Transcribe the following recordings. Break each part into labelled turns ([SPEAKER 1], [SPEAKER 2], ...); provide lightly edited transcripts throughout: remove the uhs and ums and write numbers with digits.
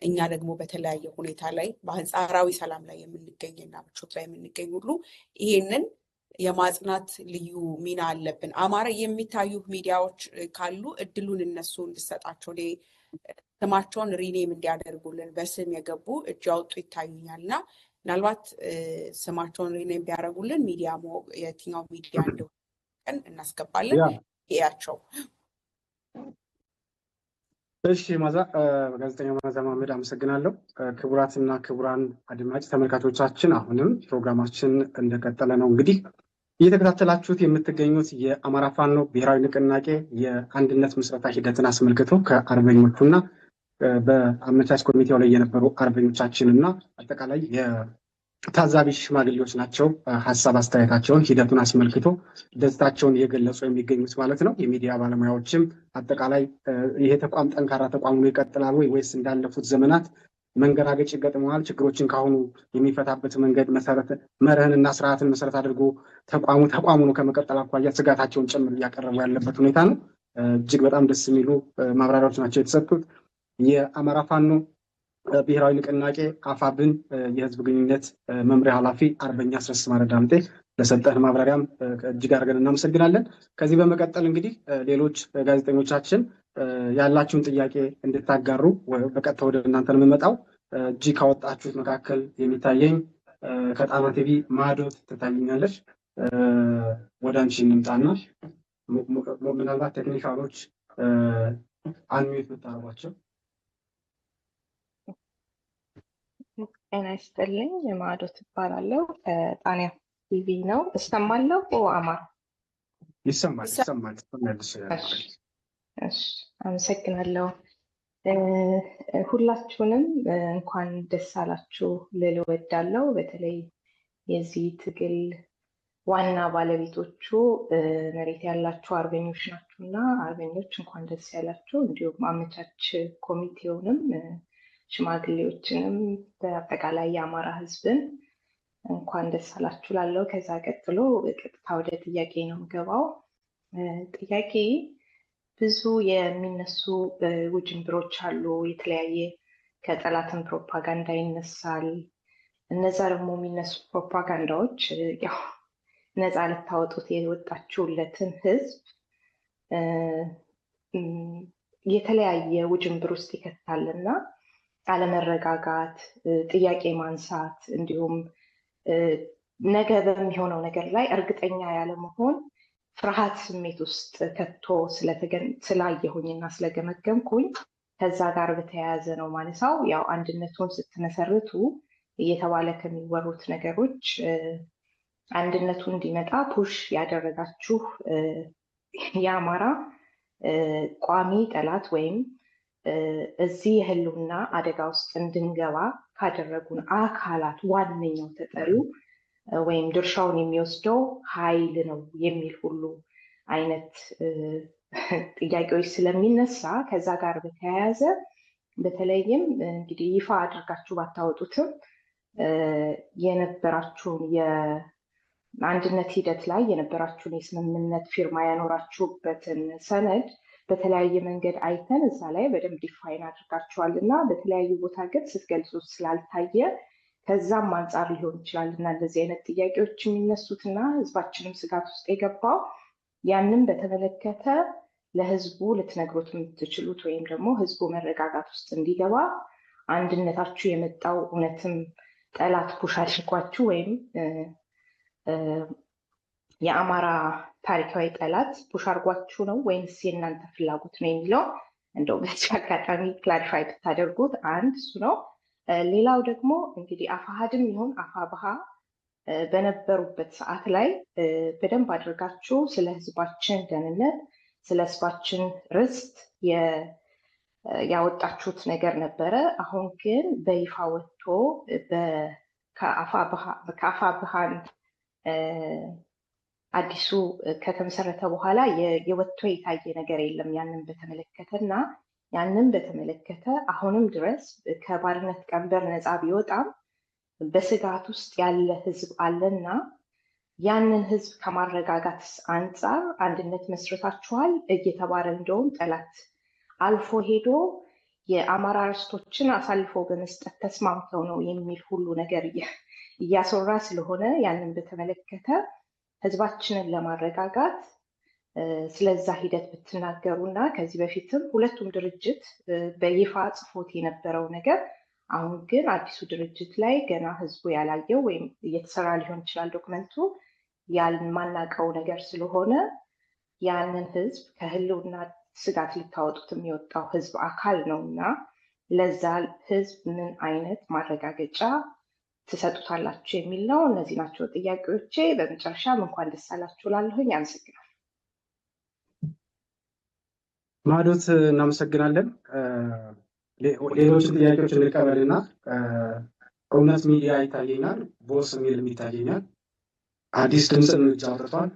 [SPEAKER 1] እኛ ደግሞ በተለያየ ሁኔታ ላይ በአንጻራዊ ሰላም ላይ የምንገኝና ምቾት ላይ የምንገኝ ሁሉ ይሄንን የማጽናት ልዩ ሚና አለብን። አማራ የሚታዩ ሚዲያዎች ካሉ እድሉን እነሱ እንድሰጣቸው ስማቸውን ሪኔም እንዲያደርጉልን በስም የገቡ እጅ ያወጡ ይታዩኛልና ምናልባት ስማቸውን ሪኔም ቢያደርጉልን ሚዲያ የትኛው ሚዲያ እንደሆነ እናስገባለን። ያቸው
[SPEAKER 2] እሺ ማዛ ጋዜጠኛ ማዛ መሐመድ አመሰግናለሁ። ክቡራትና ክቡራን አድማጭ ተመልካቾቻችን አሁንም ፕሮግራማችን እንደቀጠለ ነው። እንግዲህ እየተከታተላችሁት የምትገኙት የአማራ ፋኖ ብሔራዊ ንቅናቄ የአንድነት ምስረታ ሂደትን አስመልክቶ ከአርበኞቹና በአመቻች ኮሚቴው ላይ የነበሩ አርበኞቻችንና አጠቃላይ የታዛቢ ሽማግሌዎች ናቸው ሀሳብ አስተያየታቸውን ሂደቱን አስመልክቶ ደስታቸውን እየገለጹ የሚገኙት ማለት ነው። የሚዲያ ባለሙያዎችም አጠቃላይ ይሄ ተቋም ጠንካራ ተቋም ሆኖ ይቀጥላል ወይስ እንዳለፉት ዘመናት መንገራገጭ ይገጥመዋል፣ ችግሮችን ካሁኑ የሚፈታበት መንገድ መርህንና ስርዓትን መሰረት አድርጎ ተቋሙ ነው ከመቀጠል አኳያ ስጋታቸውን ጭምር እያቀረቡ ያለበት ሁኔታ ነው። እጅግ በጣም ደስ የሚሉ ማብራሪያዎች ናቸው የተሰጡት። የአማራ ፋኖ ብሔራዊ ንቅናቄ አፋብን የህዝብ ግንኙነት መምሪያ ኃላፊ አርበኛ አስረስ ማረ ዳምጤ ለሰጠን ማብራሪያም እጅግ አድርገን እናመሰግናለን። ከዚህ በመቀጠል እንግዲህ ሌሎች ጋዜጠኞቻችን ያላችሁን ጥያቄ እንድታጋሩ በቀጥታ ወደ እናንተ ነው የምመጣው። እጅግ ካወጣችሁት መካከል የሚታየኝ ከጣና ቲቪ ማዶት ትታይኛለች። ወደ አንቺ እንምጣና ምናልባት ቴክኒካሎች አንሚዩት ብታረጓቸው።
[SPEAKER 3] ጤና ይስጥልኝ። ማዶት እባላለሁ። ጣና ቲቪ ነው። እሰማለሁ? አማራ
[SPEAKER 2] ይሰማል።
[SPEAKER 3] እሺ፣ አመሰግናለሁ። ሁላችሁንም እንኳን ደስ አላችሁ ልል እወዳለሁ። በተለይ የዚህ ትግል ዋና ባለቤቶቹ መሬት ያላችሁ አርበኞች ናችሁና አርበኞች እንኳን ደስ ያላችሁ። እንዲሁም አመቻች ኮሚቴውንም ሽማግሌዎችንም በአጠቃላይ የአማራ ህዝብን እንኳን ደስ አላችሁ ላለው። ከዛ ቀጥሎ ቀጥታ ወደ ጥያቄ ነው የምገባው። ጥያቄ ብዙ የሚነሱ ውጅንብሮች አሉ። የተለያየ ከጠላትን ፕሮፓጋንዳ ይነሳል። እነዛ ደግሞ የሚነሱ ፕሮፓጋንዳዎች ያው ነፃ ልታወጡት የወጣችሁለትን ህዝብ የተለያየ ውጅንብር ውስጥ ይከታልና አለመረጋጋት፣ ጥያቄ ማንሳት እንዲሁም ነገ በሚሆነው ነገር ላይ እርግጠኛ ያለመሆን ፍርሃት ስሜት ውስጥ ከቶ ስላየሁኝና ስለገመገምኩኝ ከዛ ጋር በተያያዘ ነው ማለሳው። ያው አንድነቱን ስትመሰርቱ እየተባለ ከሚወሩት ነገሮች አንድነቱ እንዲመጣ ፑሽ ያደረጋችሁ የአማራ ቋሚ ጠላት ወይም እዚህ የህልውና አደጋ ውስጥ እንድንገባ ካደረጉን አካላት ዋነኛው ተጠሪው ወይም ድርሻውን የሚወስደው ኃይል ነው የሚል ሁሉ አይነት ጥያቄዎች ስለሚነሳ ከዛ ጋር በተያያዘ በተለይም እንግዲህ ይፋ አድርጋችሁ ባታወጡትም የነበራችሁን የአንድነት ሂደት ላይ የነበራችሁን የስምምነት ፊርማ ያኖራችሁበትን ሰነድ በተለያየ መንገድ አይተን እዛ ላይ በደንብ ዲፋይን አድርጋችኋል እና በተለያዩ ቦታ ግን ስትገልጹት ስላልታየ ከዛም አንጻር ሊሆን ይችላል እና እንደዚህ አይነት ጥያቄዎች የሚነሱትና ህዝባችንም ስጋት ውስጥ የገባው ያንን በተመለከተ ለህዝቡ ልትነግሩት የምትችሉት ወይም ደግሞ ህዝቡ መረጋጋት ውስጥ እንዲገባ አንድነታችሁ የመጣው እውነትም ጠላት ፑሽ አድርጓችሁ ወይም የአማራ ታሪካዊ ጠላት ፑሽ አድርጓችሁ ነው ወይንስ የእናንተ ፍላጎት ነው የሚለው እንደው በዚህ አጋጣሚ ክላሪፋይ ብታደርጉት አንድ እሱ ነው። ሌላው ደግሞ እንግዲህ አፋሃድም ይሁን አፋብሃ በነበሩበት ሰዓት ላይ በደንብ አድርጋችሁ ስለ ህዝባችን ደህንነት፣ ስለ ህዝባችን ርስት ያወጣችሁት ነገር ነበረ። አሁን ግን በይፋ ወጥቶ ከአፋብሃን አዲሱ ከተመሰረተ በኋላ የወጥቶ የታየ ነገር የለም ያንን በተመለከተ እና ያንን በተመለከተ አሁንም ድረስ ከባርነት ቀንበር ነፃ ቢወጣም በስጋት ውስጥ ያለ ህዝብ አለና ያንን ህዝብ ከማረጋጋት አንጻር አንድነት መስርታችኋል እየተባለ እንደውም ጠላት አልፎ ሄዶ የአማራ አርዕስቶችን አሳልፈው በመስጠት ተስማምተው ነው የሚል ሁሉ ነገር እያስወራ ስለሆነ ያንን በተመለከተ ህዝባችንን ለማረጋጋት ስለዛ ሂደት ብትናገሩና ከዚህ በፊትም ሁለቱም ድርጅት በይፋ ጽፎት የነበረው ነገር አሁን ግን አዲሱ ድርጅት ላይ ገና ህዝቡ ያላየው ወይም እየተሰራ ሊሆን ይችላል ዶክመንቱ ያልማናቀው ነገር ስለሆነ ያንን ህዝብ ከህልውና ስጋት ሊታወጡት የሚወጣው ህዝብ አካል ነውና ለዛ ህዝብ ምን አይነት ማረጋገጫ ትሰጡታላችሁ የሚል ነው። እነዚህ ናቸው ጥያቄዎቼ። በመጨረሻም እንኳን ደስ አላችሁ እላለሁኝ። አመሰግናለሁ።
[SPEAKER 2] ማዶት እናመሰግናለን። ሌሎችን ጥያቄዎች እንቀበልና እውነት ሚዲያ ይታየኛል፣ ቦስ ሚል ይታየኛል፣ አዲስ ድምፅን አውጥቷል።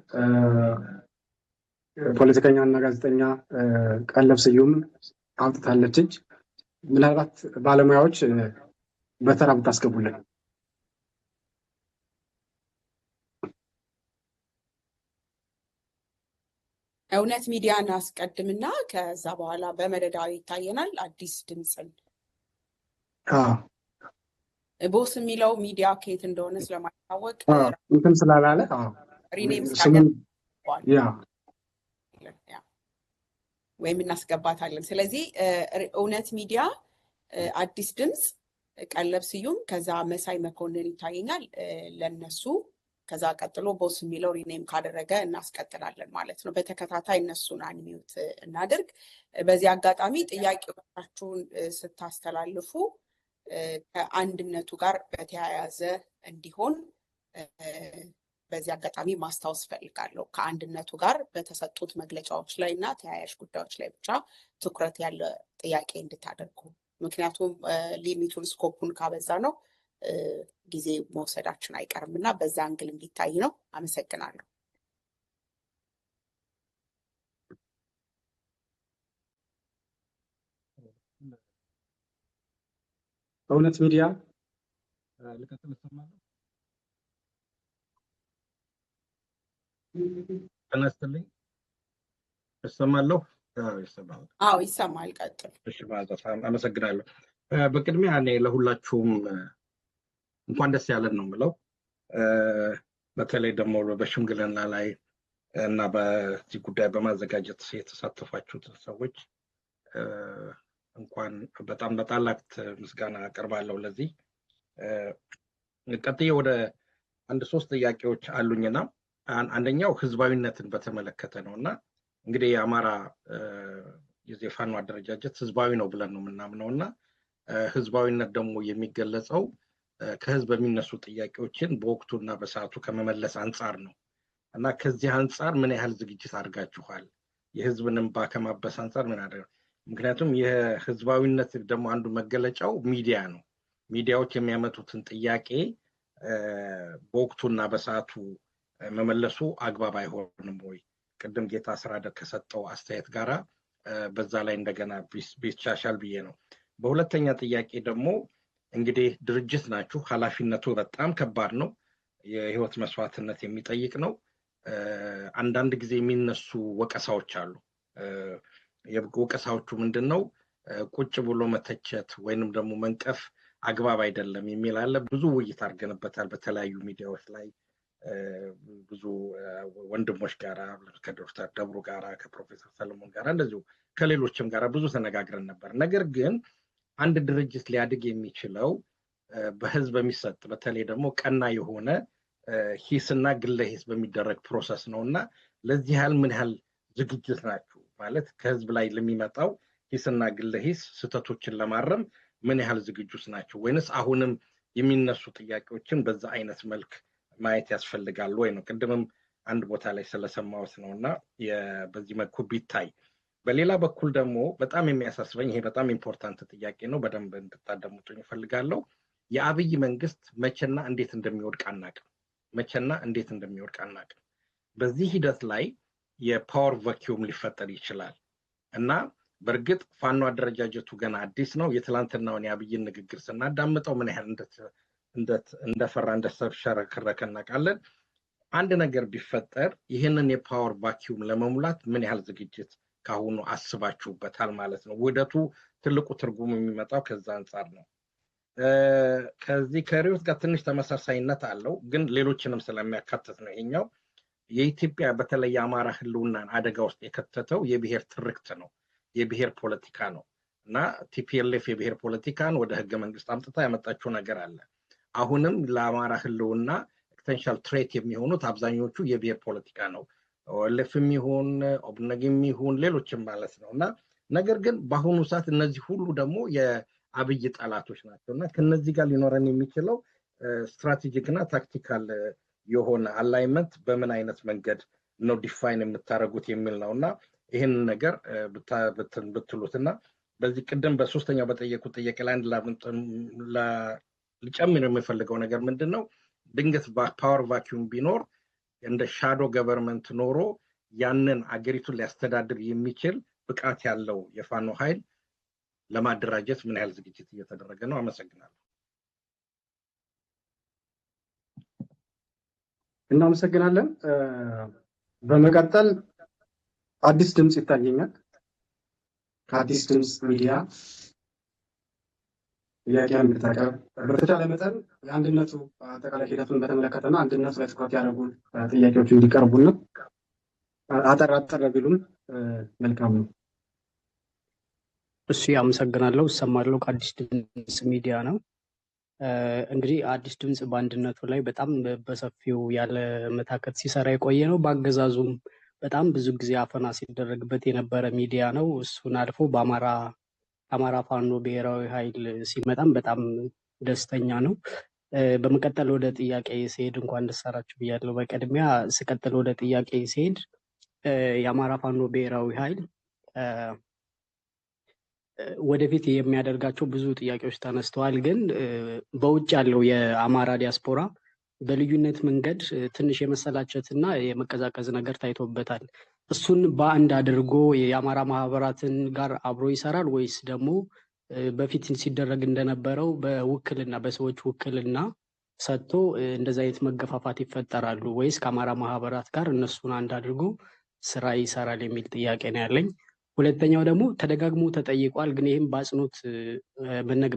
[SPEAKER 2] ፖለቲከኛ እና ጋዜጠኛ ቀለብ ስዩም አውጥታለች። ምናልባት ባለሙያዎች በተራ ብታስገቡልን።
[SPEAKER 1] እውነት ሚዲያን አስቀድምና ከዛ በኋላ በመደዳው ይታየናል። አዲስ ድምፅን ቦስ የሚለው ሚዲያ ከየት እንደሆነ ስለማይታወቅ
[SPEAKER 2] እንትን ስላላለ
[SPEAKER 1] ሪኔም ወይም እናስገባታለን። ስለዚህ እውነት ሚዲያ፣ አዲስ ድምፅ፣ ቀለብ ስዩም፣ ከዛ መሳይ መኮንን ይታየኛል ለነሱ። ከዛ ቀጥሎ ቦስ የሚለው ሪኔም ካደረገ እናስቀጥላለን ማለት ነው። በተከታታይ እነሱን አንሚዩት እናድርግ። በዚህ አጋጣሚ ጥያቄዎቻችሁን ስታስተላልፉ ከአንድነቱ ጋር በተያያዘ እንዲሆን በዚህ አጋጣሚ ማስታወስ ፈልጋለሁ። ከአንድነቱ ጋር በተሰጡት መግለጫዎች ላይ እና ተያያዥ ጉዳዮች ላይ ብቻ ትኩረት ያለ ጥያቄ እንድታደርጉ። ምክንያቱም ሊሚቱን ስኮፑን ካበዛ ነው ጊዜ መውሰዳችን አይቀርም እና በዛ አንግል እንዲታይ ነው። አመሰግናለሁ።
[SPEAKER 2] እውነት ሚዲያ
[SPEAKER 4] ልቀጥል እሰማለሁ። ተነስተልኝ እሰማለሁ። ይሰማል።
[SPEAKER 1] ይሰማል። ቀጥል።
[SPEAKER 4] እሺ፣ አመሰግናለሁ። በቅድሚያ እኔ ለሁላችሁም እንኳን ደስ ያለን ነው የምለው። በተለይ ደግሞ በሽምግልና ላይ እና በዚህ ጉዳይ በማዘጋጀት የተሳተፋችሁት ሰዎች እንኳን በጣም በታላቅ ምስጋና አቀርባለሁ። ለዚህ ቀጥዬ ወደ አንድ ሶስት ጥያቄዎች አሉኝና አንደኛው ህዝባዊነትን በተመለከተ ነውና እንግዲህ የአማራ የፋኖ አደረጃጀት ህዝባዊ ነው ብለን ነው የምናምነውና ህዝባዊነት ደግሞ የሚገለጸው ከህዝብ የሚነሱ ጥያቄዎችን በወቅቱና በሰዓቱ ከመመለስ አንፃር ነው እና ከዚህ አንፃር ምን ያህል ዝግጅት አድርጋችኋል? የህዝብን እንባ ከማበስ አንፃር ምን አደረጋችሁ? ምክንያቱም የህዝባዊነት ደግሞ አንዱ መገለጫው ሚዲያ ነው። ሚዲያዎች የሚያመጡትን ጥያቄ በወቅቱና በሰዓቱ መመለሱ አግባብ አይሆንም ወይ? ቅድም ጌታ አስራደ ከሰጠው አስተያየት ጋራ በዛ ላይ እንደገና ቢቻሻል ብዬ ነው። በሁለተኛ ጥያቄ ደግሞ እንግዲህ ድርጅት ናችሁ፣ ኃላፊነቱ በጣም ከባድ ነው፣ የህይወት መስዋዕትነት የሚጠይቅ ነው። አንዳንድ ጊዜ የሚነሱ ወቀሳዎች አሉ። ወቀሳዎቹ ምንድነው? ቁጭ ብሎ መተቸት ወይንም ደግሞ መንቀፍ አግባብ አይደለም የሚል አለ። ብዙ ውይይት አድርገንበታል በተለያዩ ሚዲያዎች ላይ ብዙ ወንድሞች ጋራ ከዶክተር ደብሩ ጋራ ከፕሮፌሰር ሰለሞን ጋራ እንደዚሁ ከሌሎችም ጋራ ብዙ ተነጋግረን ነበር። ነገር ግን አንድ ድርጅት ሊያድግ የሚችለው በህዝብ የሚሰጥ በተለይ ደግሞ ቀና የሆነ ሂስና ግለ ሂስ በሚደረግ ፕሮሰስ ነውና ለዚህ ያህል ምን ያህል ዝግጅት ናችሁ? ማለት ከህዝብ ላይ ለሚመጣው ሂስና ግለ ሂስ ስህተቶችን ለማረም ምን ያህል ዝግጁት ናችሁ? ወይንስ አሁንም የሚነሱ ጥያቄዎችን በዛ አይነት መልክ ማየት ያስፈልጋል ወይ ነው? ቅድምም አንድ ቦታ ላይ ስለሰማሁት ነውና በዚህ መልኩ ቢታይ። በሌላ በኩል ደግሞ በጣም የሚያሳስበኝ ይሄ በጣም ኢምፖርታንት ጥያቄ ነው፣ በደንብ እንድታዳምጡኝ እፈልጋለሁ። የአብይ መንግስት መቼና እንዴት እንደሚወድቅ አናውቅም። መቼና እንዴት እንደሚወድቅ አናውቅም። በዚህ ሂደት ላይ የፓወር ቫኪዩም ሊፈጠር ይችላል እና በእርግጥ ፋኖ አደረጃጀቱ ገና አዲስ ነው። የትላንትናውን የአብይን ንግግር ስናዳምጠው ምን ያህል እንደፈራ እንደተሸረከረከ እናውቃለን። አንድ ነገር ቢፈጠር ይህንን የፓወር ቫኪዩም ለመሙላት ምን ያህል ዝግጅት ካሁኑ አስባችሁበታል ማለት ነው? ውህደቱ ትልቁ ትርጉም የሚመጣው ከዛ አንፃር ነው። ከዚህ ከሪዮት ጋር ትንሽ ተመሳሳይነት አለው፣ ግን ሌሎችንም ስለሚያካትት ነው ይሄኛው። የኢትዮጵያ በተለይ የአማራ ህልውናን አደጋ ውስጥ የከተተው የብሔር ትርክት ነው፣ የብሔር ፖለቲካ ነው እና ቲፒኤልኤፍ የብሔር ፖለቲካን ወደ ህገ መንግስት አምጥታ ያመጣችው ነገር አለ። አሁንም ለአማራ ህልውና ኤክስቴንሻል ትሬት የሚሆኑት አብዛኞቹ የብሔር ፖለቲካ ነው፣ ኦኤልኤፍም ይሁን ኦብነግም ይሁን ሌሎችም ማለት ነው። እና ነገር ግን በአሁኑ ሰዓት እነዚህ ሁሉ ደግሞ የአብይ ጠላቶች ናቸው እና ከነዚህ ጋር ሊኖረን የሚችለው ስትራቴጂክ እና ታክቲካል የሆነ አላይመንት በምን አይነት መንገድ ነው ዲፋይን የምታደርጉት የሚል ነው እና ይህን ነገር ብትሉትና በዚህ ቅድም በሶስተኛው በጠየቁት ጥያቄ ላይ አንድ ልጨምር የሚፈልገው ነገር ምንድነው፣ ድንገት ፓወር ቫኪዩም ቢኖር እንደ ሻዶ ገቨርንመንት ኖሮ ያንን አገሪቱን ሊያስተዳድር የሚችል ብቃት ያለው የፋኖ ኃይል ለማደራጀት ምን ያህል ዝግጅት እየተደረገ ነው? አመሰግናለሁ።
[SPEAKER 2] እናመሰግናለን። በመቀጠል አዲስ ድምጽ ይታየኛል። ከአዲስ ድምጽ ሚዲያ ጥያቄን ብታቀርብ በተቻለ መጠን የአንድነቱ አጠቃላይ ሂደቱን በተመለከተና አንድነቱ ላይ ትኩረት ያደረጉ ጥያቄዎች እንዲቀርቡና አጠር ቢሉም መልካም ነው።
[SPEAKER 5] እሺ፣ አመሰግናለሁ። እሰማለሁ። ከአዲስ ድምጽ ሚዲያ ነው። እንግዲህ አዲስ ድምጽ በአንድነቱ ላይ በጣም በሰፊው ያለ መታከት ሲሰራ የቆየ ነው። በአገዛዙም በጣም ብዙ ጊዜ አፈና ሲደረግበት የነበረ ሚዲያ ነው። እሱን አልፎ በአማራ ፋኖ ብሔራዊ ኃይል ሲመጣም በጣም ደስተኛ ነው። በመቀጠል ወደ ጥያቄ ሲሄድ እንኳን ደስ አላችሁ ብያለሁ። በቅድሚያ ስቀጥል ወደ ጥያቄ ሲሄድ የአማራ ፋኖ ብሔራዊ ኃይል ወደፊት የሚያደርጋቸው ብዙ ጥያቄዎች ተነስተዋል። ግን በውጭ ያለው የአማራ ዲያስፖራ በልዩነት መንገድ ትንሽ የመሰላቸትና የመቀዛቀዝ ነገር ታይቶበታል። እሱን በአንድ አድርጎ የአማራ ማህበራትን ጋር አብሮ ይሰራል ወይስ ደግሞ በፊት ሲደረግ እንደነበረው በውክልና በሰዎች ውክልና ሰጥቶ እንደዛ አይነት መገፋፋት ይፈጠራሉ ወይስ ከአማራ ማህበራት ጋር እነሱን አንድ አድርጎ ስራ ይሰራል የሚል ጥያቄ ነው ያለኝ። ሁለተኛው ደግሞ ተደጋግሞ ተጠይቋል፣ ግን ይህም በአጽንኦት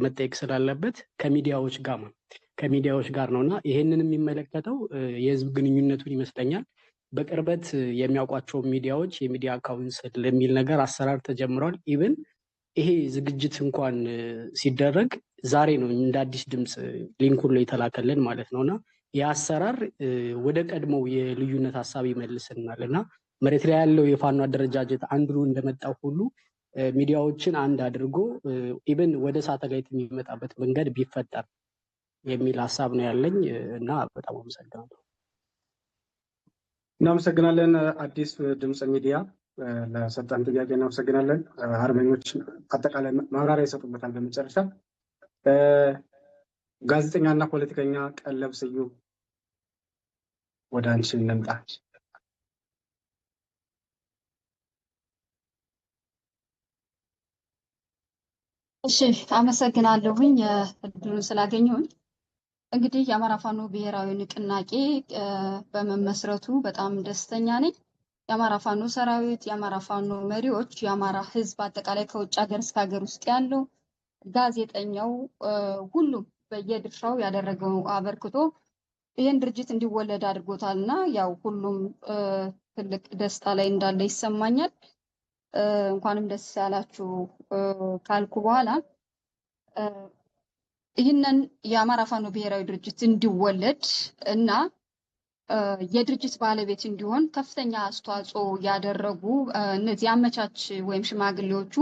[SPEAKER 5] መጠየቅ ስላለበት ከሚዲያዎች ጋር ነው እና ይሄንን የሚመለከተው የህዝብ ግንኙነቱን ይመስለኛል። በቅርበት የሚያውቋቸው ሚዲያዎች የሚዲያ ካውንስል የሚል ነገር አሰራር ተጀምሯል። ኢቭን ይሄ ዝግጅት እንኳን ሲደረግ ዛሬ ነው እንደ አዲስ ድምጽ ሊንኩን ላይ የተላከልን ማለት ነው እና ይህ አሰራር ወደ ቀድሞው የልዩነት ሀሳብ ይመልስናል እና መሬት ላይ ያለው የፋኖ አደረጃጀት አንዱ እንደመጣው ሁሉ ሚዲያዎችን አንድ አድርጎ ኢቭን ወደ ሳተላይት የሚመጣበት መንገድ ቢፈጠር የሚል ሀሳብ ነው ያለኝ እና በጣም አመሰግናለሁ።
[SPEAKER 2] እናመሰግናለን። አዲስ ድምጽ ሚዲያ ለሰጠን ጥያቄ እናመሰግናለን። አርበኞች አጠቃላይ ማብራሪያ ይሰጡበታል። በመጨረሻ ጋዜጠኛና ፖለቲከኛ ቀለብ ስዩም ወደ አንቺ እንምጣ።
[SPEAKER 6] እሺ፣ አመሰግናለሁኝ እድሉን ስላገኘሁኝ። እንግዲህ የአማራ ፋኖ ብሔራዊ ንቅናቄ በመመስረቱ በጣም ደስተኛ ነኝ። የአማራ ፋኖ ሰራዊት፣ የአማራ ፋኖ መሪዎች፣ የአማራ ህዝብ አጠቃላይ ከውጭ ሀገር እስከ ሀገር ውስጥ ያለው ጋዜጠኛው፣ ሁሉም በየድርሻው ያደረገው አበርክቶ ይህን ድርጅት እንዲወለድ አድርጎታል እና ያው ሁሉም ትልቅ ደስታ ላይ እንዳለ ይሰማኛል። እንኳንም ደስ ያላችሁ ካልኩ በኋላ ይህንን የአማራ ፋኖ ብሔራዊ ድርጅት እንዲወለድ እና የድርጅት ባለቤት እንዲሆን ከፍተኛ አስተዋጽኦ ያደረጉ እነዚህ አመቻች ወይም ሽማግሌዎቹ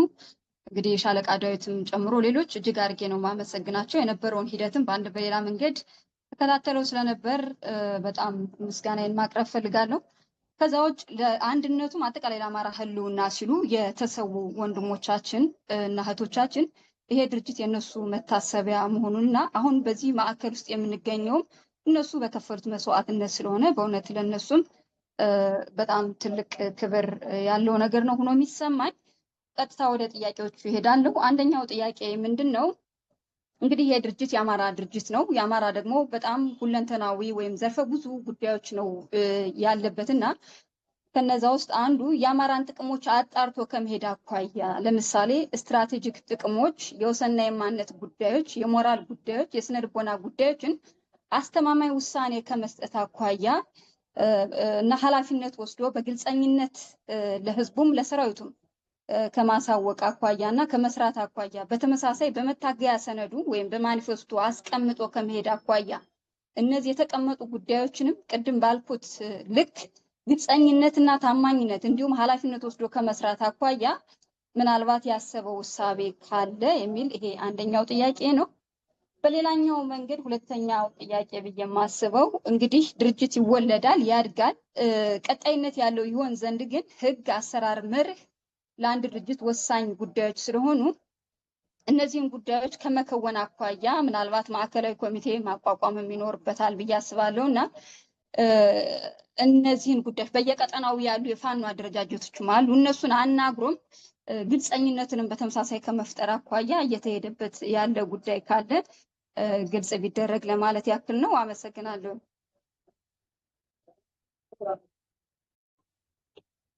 [SPEAKER 6] እንግዲህ የሻለቃ ዳዊትም ጨምሮ ሌሎች እጅግ አድርጌ ነው ማመሰግናቸው። የነበረውን ሂደትም በአንድ በሌላ መንገድ ተከታተለው ስለነበር በጣም ምስጋናዬን ማቅረብ ፈልጋለሁ። ከዛ ውጭ ለአንድነቱም አጠቃላይ ለአማራ ህልውና ሲሉ የተሰዉ ወንድሞቻችን እና እህቶቻችን ይሄ ድርጅት የነሱ መታሰቢያ መሆኑንና አሁን በዚህ ማዕከል ውስጥ የምንገኘውም እነሱ በከፈሉት መስዋዕትነት ስለሆነ በእውነት ለነሱም በጣም ትልቅ ክብር ያለው ነገር ነው ሆኖ የሚሰማኝ። ቀጥታ ወደ ጥያቄዎቹ ይሄዳለሁ። አንደኛው ጥያቄ ምንድን ነው? እንግዲህ ይሄ ድርጅት የአማራ ድርጅት ነው። የአማራ ደግሞ በጣም ሁለንተናዊ ወይም ዘርፈ ብዙ ጉዳዮች ነው ያለበትና ከነዛ ውስጥ አንዱ የአማራን ጥቅሞች አጣርቶ ከመሄድ አኳያ ለምሳሌ ስትራቴጂክ ጥቅሞች፣ የወሰንና የማንነት ጉዳዮች፣ የሞራል ጉዳዮች፣ የስነ ልቦና ጉዳዮችን አስተማማኝ ውሳኔ ከመስጠት አኳያ እና ኃላፊነት ወስዶ በግልጸኝነት ለህዝቡም ለሰራዊቱም ከማሳወቅ አኳያ እና ከመስራት አኳያ በተመሳሳይ በመታገያ ሰነዱ ወይም በማኒፌስቶ አስቀምጦ ከመሄድ አኳያ እነዚህ የተቀመጡ ጉዳዮችንም ቅድም ባልኩት ልክ ግልጸኝነትና ታማኝነት እንዲሁም ኃላፊነት ወስዶ ከመስራት አኳያ ምናልባት ያሰበው ውሳቤ ካለ የሚል ይሄ አንደኛው ጥያቄ ነው። በሌላኛው መንገድ ሁለተኛው ጥያቄ ብዬ የማስበው እንግዲህ ድርጅት ይወለዳል፣ ያድጋል። ቀጣይነት ያለው ይሆን ዘንድ ግን ህግ፣ አሰራር፣ መርህ ለአንድ ድርጅት ወሳኝ ጉዳዮች ስለሆኑ እነዚህን ጉዳዮች ከመከወን አኳያ ምናልባት ማዕከላዊ ኮሚቴ ማቋቋም ይኖርበታል ብዬ አስባለሁ እና እነዚህን ጉዳዮች በየቀጠናው ያሉ የፋኖ አደረጃጀቶችም አሉ። እነሱን አናግሮም ግልጸኝነትንም በተመሳሳይ ከመፍጠር አኳያ እየተሄደበት ያለ ጉዳይ ካለ ግልጽ ቢደረግ ለማለት ያክል ነው። አመሰግናለሁ።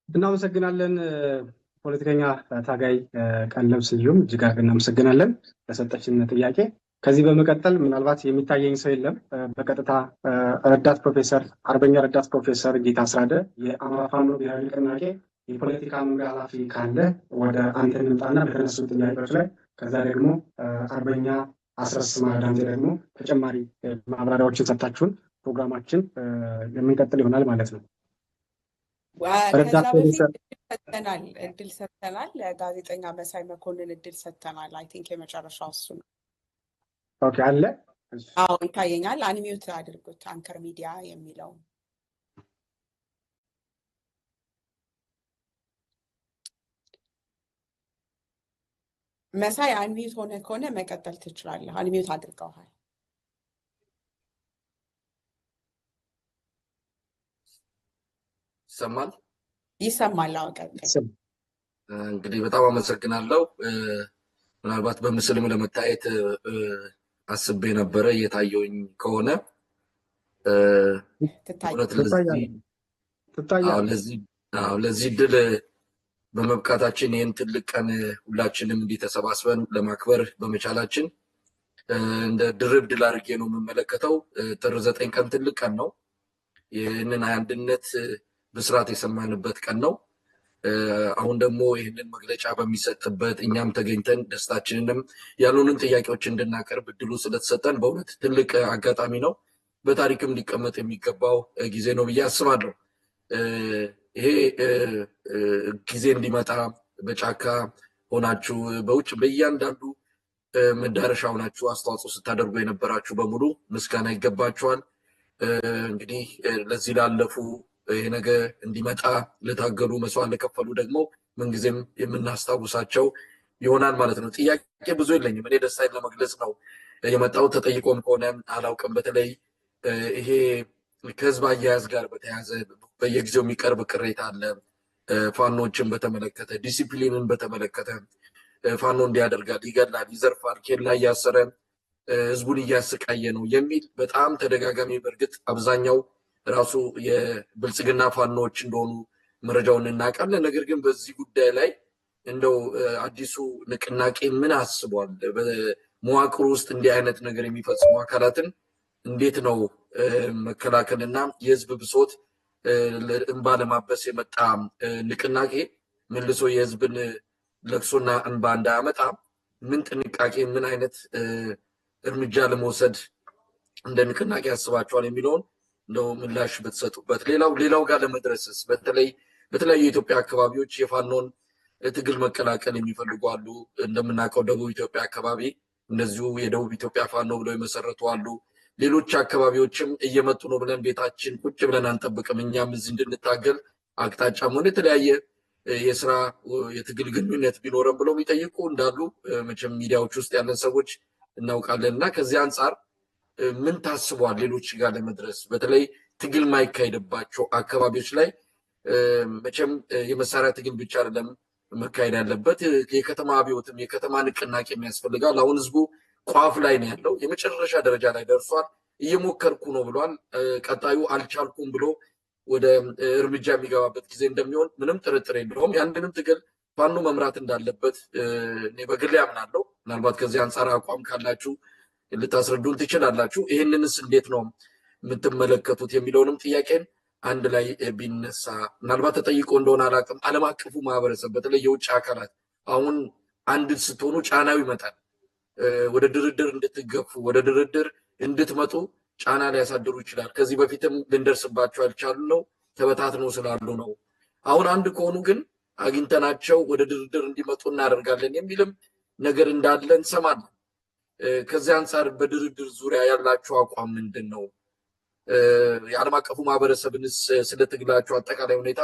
[SPEAKER 2] እናመሰግናለን። ፖለቲከኛ ታጋይ ቀለብ ስዩም እጅግ አድርገን እናመሰግናለን ለሰጠችን ጥያቄ። ከዚህ በመቀጠል ምናልባት የሚታየኝ ሰው የለም። በቀጥታ አርበኛ ረዳት ፕሮፌሰር ጌታ አስራደ የአማራ ፋኖ ብሔራዊ ንቅናቄ የፖለቲካ መምሪያ ኃላፊ ካለ ወደ አንተ እንምጣና በተነሱ ጥያቄዎች ላይ ከዛ ደግሞ አርበኛ አስረስ ማዳንቴ ደግሞ ተጨማሪ ማብራሪያዎችን ሰጥታችሁን ፕሮግራማችን የምንቀጥል ይሆናል ማለት ነው።
[SPEAKER 1] ከዛ በፊት እድል ሰጥተናል። ለጋዜጠኛ መሳይ መኮንን እድል ሰጥተናል። አይ ቲንክ የመጨረሻው እሱ ነው።
[SPEAKER 2] ኦኬ አለ።
[SPEAKER 1] አዎ ይታየኛል። አንሚዩት አድርጉት አንከር ሚዲያ የሚለው መሳይ አንሚዩት ሆነ ከሆነ መቀጠል ትችላለህ። አንሚዩት አድርገዋል። ይሰማል።
[SPEAKER 7] እንግዲህ በጣም አመሰግናለሁ። ምናልባት በምስልም ለመታየት አስቤ ነበረ። እየታየውኝ ከሆነ ለዚህ ድል በመብቃታችን ይህን ትልቅ ቀን ሁላችንም እንዲህ ተሰባስበን ለማክበር በመቻላችን እንደ ድርብ ድል አድርጌ ነው የምመለከተው። ጥር 9 ቀን ትልቅ ቀን ነው። ይህንን አንድነት ብስራት የሰማንበት ቀን ነው። አሁን ደግሞ ይህንን መግለጫ በሚሰጥበት እኛም ተገኝተን ደስታችንንም ያሉንን ጥያቄዎች እንድናቀርብ እድሉ ስለተሰጠን በእውነት ትልቅ አጋጣሚ ነው። በታሪክም ሊቀመጥ የሚገባው ጊዜ ነው ብዬ አስባለሁ። ይሄ ጊዜ እንዲመጣ በጫካ ሆናችሁ በውጭ በእያንዳንዱ መዳረሻ ሆናችሁ አስተዋጽኦ ስታደርጉ የነበራችሁ በሙሉ ምስጋና ይገባችኋል። እንግዲህ ለዚህ ላለፉ ይሄ ነገር እንዲመጣ ለታገሉ መስዋዕት ለከፈሉ ደግሞ ምንጊዜም የምናስታውሳቸው ይሆናል ማለት ነው። ጥያቄ ብዙ የለኝም። እኔ ደስታዬን ለመግለጽ ነው የመጣው። ተጠይቆም ከሆነ አላውቅም። በተለይ ይሄ ከህዝብ አያያዝ ጋር በተያያዘ በየጊዜው የሚቀርብ ቅሬታ አለ። ፋኖችን በተመለከተ፣ ዲሲፕሊንን በተመለከተ ፋኖ እንዲያደርጋል፣ ይገድላል፣ ይዘርፋል፣ ኬላ እያሰረ ህዝቡን እያሰቃየ ነው የሚል በጣም ተደጋጋሚ፣ በእርግጥ አብዛኛው ራሱ የብልጽግና ፋኖዎች እንደሆኑ መረጃውን እናውቃለን። ነገር ግን በዚህ ጉዳይ ላይ እንደው አዲሱ ንቅናቄ ምን አስቧል? በመዋቅሩ ውስጥ እንዲህ አይነት ነገር የሚፈጽሙ አካላትን እንዴት ነው መከላከልና የህዝብ ብሶት እንባ ለማበስ የመጣ ንቅናቄ መልሶ የህዝብን ለቅሶና እንባ እንዳያመጣ ምን ጥንቃቄ፣ ምን አይነት እርምጃ ለመውሰድ እንደ ንቅናቄ ያስባቸዋል የሚለውን እንደው ምላሽ ብትሰጡበት። ሌላው ጋር ለመድረስስ በተለያዩ የኢትዮጵያ አካባቢዎች የፋኖን ትግል መቀላቀል የሚፈልጉ አሉ። እንደምናውቀው ደቡብ ኢትዮጵያ አካባቢ እነዚሁ የደቡብ ኢትዮጵያ ፋኖ ብለው የመሰረቱ አሉ። ሌሎች አካባቢዎችም እየመጡ ነው ብለን ቤታችን ቁጭ ብለን አንጠብቅም። እኛም እዚህ እንድንታገል አቅጣጫም ሆነ የተለያየ የስራ የትግል ግንኙነት ቢኖረን ብለው የሚጠይቁ እንዳሉ መቼም ሚዲያዎች ውስጥ ያለን ሰዎች እናውቃለን። እና ከዚህ አንጻር ምን ታስቧል ሌሎች ጋር ለመድረስ? በተለይ ትግል ማይካሄድባቸው አካባቢዎች ላይ መቼም የመሳሪያ ትግል ብቻ አይደለም መካሄድ ያለበት፣ የከተማ አብዮትም የከተማ ንቅናቄ የሚያስፈልጋል። አሁን ህዝቡ ቋፍ ላይ ነው ያለው፣ የመጨረሻ ደረጃ ላይ ደርሷል። እየሞከርኩ ነው ብሏል። ቀጣዩ አልቻልኩም ብሎ ወደ እርምጃ የሚገባበት ጊዜ እንደሚሆን ምንም ጥርጥር የለውም። ያንንም ትግል ፋኖ መምራት እንዳለበት እኔ በግሌ አምናለሁ። ምናልባት ከዚህ አንጻር አቋም ካላችሁ ልታስረዱን ትችላላችሁ። ይህንንስ እንዴት ነው የምትመለከቱት የሚለውንም ጥያቄን አንድ ላይ ቢነሳ ምናልባት ተጠይቆ እንደሆነ አላውቅም። ዓለም አቀፉ ማህበረሰብ በተለይ የውጭ አካላት አሁን አንድ ስትሆኑ ጫናው ይመጣል። ወደ ድርድር እንድትገፉ ወደ ድርድር እንድትመጡ ጫና ሊያሳድሩ ይችላል። ከዚህ በፊትም ልንደርስባቸው ያልቻሉ ነው ተበታትነው ስላሉ ነው። አሁን አንድ ከሆኑ ግን አግኝተናቸው ወደ ድርድር እንዲመጡ እናደርጋለን የሚልም ነገር እንዳለ እንሰማለን። ከዚህ አንጻር በድርድር ዙሪያ ያላቸው አቋም ምንድን ነው? የዓለም አቀፉ ማህበረሰብንስ ስለ ትግላቸው አጠቃላይ ሁኔታ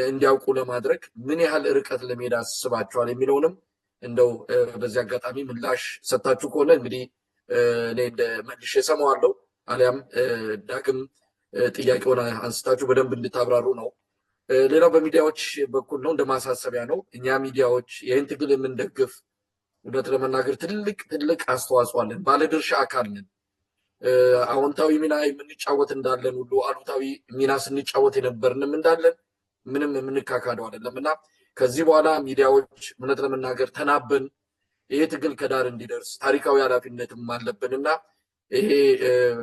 [SPEAKER 7] እንዲያውቁ ለማድረግ ምን ያህል ርቀት ለመሄድ አስባቸዋል የሚለውንም እንደው በዚህ አጋጣሚ ምላሽ ሰጣችሁ ከሆነ እንግዲህ እኔ እንደ መልሼ እሰማዋለሁ፣ አሊያም ዳግም ጥያቄውን አንስታችሁ በደንብ እንድታብራሩ ነው። ሌላው በሚዲያዎች በኩል ነው፣ እንደ ማሳሰቢያ ነው። እኛ ሚዲያዎች ይህን ትግል የምንደግፍ እውነት ለመናገር ትልቅ አስተዋጽኦ አለን፣ ባለድርሻ አካል ነን። አዎንታዊ ሚና የምንጫወት እንዳለን ሁሉ አሉታዊ ሚና ስንጫወት የነበርንም እንዳለን ምንም የምንካካደው አይደለም እና ከዚህ በኋላ ሚዲያዎች እውነት ለመናገር ተናበን ይሄ ትግል ከዳር እንዲደርስ ታሪካዊ ኃላፊነትም አለብን እና ይሄ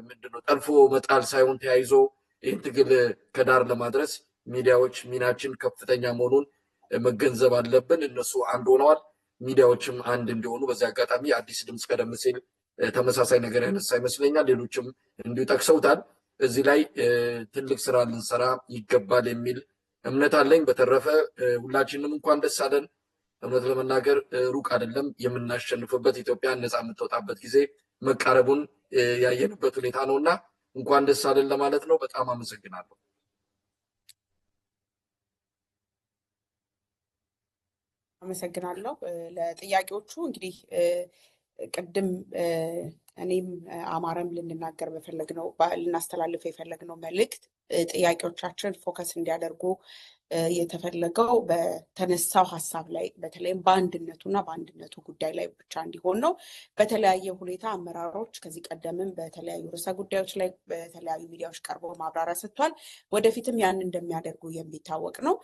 [SPEAKER 7] ምንድነው ጠልፎ መጣል ሳይሆን ተያይዞ ይህን ትግል ከዳር ለማድረስ ሚዲያዎች ሚናችን ከፍተኛ መሆኑን መገንዘብ አለብን። እነሱ አንድ ሆነዋል፣ ሚዲያዎችም አንድ እንዲሆኑ በዚህ አጋጣሚ አዲስ ድምፅ ቀደም ሲል ተመሳሳይ ነገር ያነሳ ይመስለኛል። ሌሎችም እንዲሁ ጠቅሰውታል። እዚህ ላይ ትልቅ ስራ ልንሰራ ይገባል የሚል እምነት አለኝ። በተረፈ ሁላችንም እንኳን ደስ አለን። እውነት ለመናገር ሩቅ አይደለም፣ የምናሸንፍበት ኢትዮጵያ ነፃ የምትወጣበት ጊዜ መቃረቡን ያየንበት ሁኔታ ነው እና እንኳን ደስ አለን ለማለት ነው። በጣም አመሰግናለሁ።
[SPEAKER 1] አመሰግናለሁ ለጥያቄዎቹ። እንግዲህ ቅድም እኔም አማረም ልንናገር በፈለግነው ልናስተላልፍ የፈለግነው መልእክት ጥያቄዎቻችን ፎከስ እንዲያደርጉ የተፈለገው በተነሳው ሀሳብ ላይ በተለይም በአንድነቱና በአንድነቱ ጉዳይ ላይ ብቻ እንዲሆን ነው። በተለያየ ሁኔታ አመራሮች ከዚህ ቀደምም በተለያዩ ርዕሰ ጉዳዮች ላይ በተለያዩ ሚዲያዎች ቀርበው ማብራሪያ ሰጥቷል። ወደፊትም ያን እንደሚያደርጉ የሚታወቅ ነው።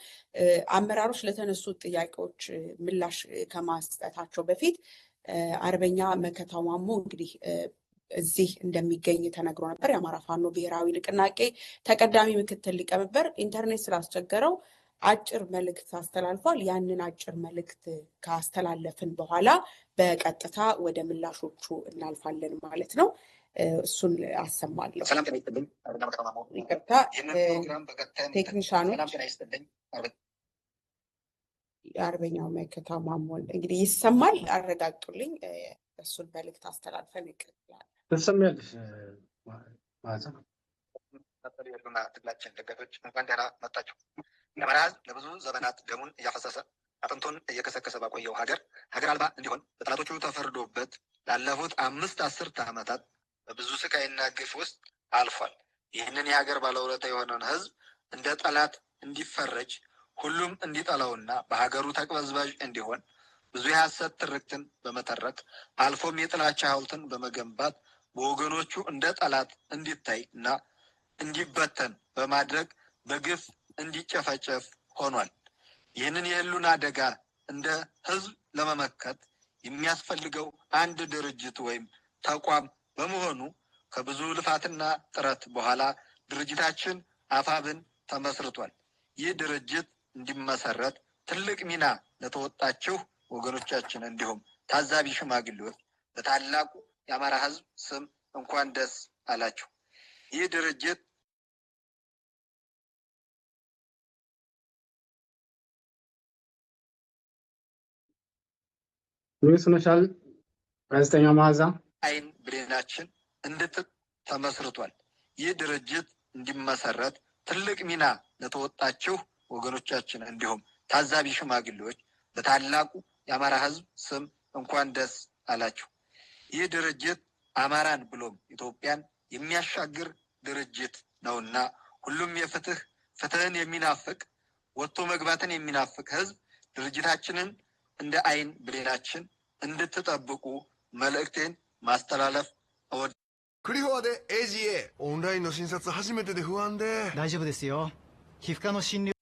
[SPEAKER 1] አመራሮች ለተነሱት ጥያቄዎች ምላሽ ከማስጠታቸው በፊት አርበኛ መከታው ማሞ እንግዲህ እዚህ እንደሚገኝ ተነግሮ ነበር። የአማራ ፋኖ ብሔራዊ ንቅናቄ ተቀዳሚ ምክትል ሊቀመንበር ኢንተርኔት ስላስቸገረው አጭር መልእክት አስተላልፏል። ያንን አጭር መልእክት ካስተላለፍን በኋላ በቀጥታ ወደ ምላሾቹ እናልፋለን ማለት ነው። እሱን አሰማለሁ። ይቅርታ ቴክኒሻኖች የአርበኛው መከታው ማሞን እንግዲህ ይሰማል፣ አረጋግጡልኝ። እሱን መልእክት አስተላልፈን ይቀጥላል።
[SPEAKER 2] ትሰሚያለሽ ማዛ?
[SPEAKER 8] ትግላችን ደጋፊዎች እንኳን ደህና መጣችሁ። የአማራ ሕዝብ ለብዙ ዘመናት ደሙን እያፈሰሰ አጥንቱን እየከሰከሰ ባቆየው ሀገር አልባ እንዲሆን በጠላቶቹ ተፈርዶበት ላለፉት 5 አስርት ዓመታት በብዙ ስቃይና ግፍ ውስጥ አልፏል። ይህንን የሀገር ባለውለታ የሆነውን ሕዝብ እንደ ጠላት እንዲፈረጅ ሁሉም እንዲጠላውና በሀገሩ ተቅበዝባዥ እንዲሆን ብዙ የሐሰት ትርክትን በመተረክ አልፎም የጥላቻ ሐውልትን በመገንባት በወገኖቹ እንደ ጠላት እንዲታይ እና እንዲበተን በማድረግ በግፍ እንዲጨፈጨፍ ሆኗል። ይህንን የህልውና አደጋ እንደ ህዝብ ለመመከት የሚያስፈልገው አንድ ድርጅት ወይም ተቋም በመሆኑ ከብዙ ልፋትና ጥረት በኋላ ድርጅታችን አፋብን ተመስርቷል። ይህ ድርጅት እንዲመሰረት ትልቅ ሚና ለተወጣችሁ ወገኖቻችን እንዲሁም ታዛቢ ሽማግሌዎች በታላቁ የአማራ ህዝብ ስም እንኳን ደስ አላችሁ። ይህ ድርጅት
[SPEAKER 2] ሚስ መሻል ጋዜጠኛ መዓዛ
[SPEAKER 8] አይን ብሌናችን ተመስርቷል። ይህ ድርጅት እንዲመሰረት ትልቅ ሚና ለተወጣችሁ ወገኖቻችን እንዲሁም ታዛቢ ሽማግሌዎች በታላቁ የአማራ ህዝብ ስም እንኳን ደስ አላችሁ። ይህ ድርጅት አማራን ብሎም ኢትዮጵያን የሚያሻግር ድርጅት ነውና ሁሉም ፍትህን የሚናፍቅ ወጥቶ መግባትን የሚናፍቅ ህዝብ ድርጅታችንን እንደ አይን ብሌናችን እንድትጠብቁ መልእክቴን ማስተላለፍ
[SPEAKER 9] クリフォアで AGA オンラインの診察初めてで不安で。
[SPEAKER 10] 大丈夫ですよ。皮膚科の診療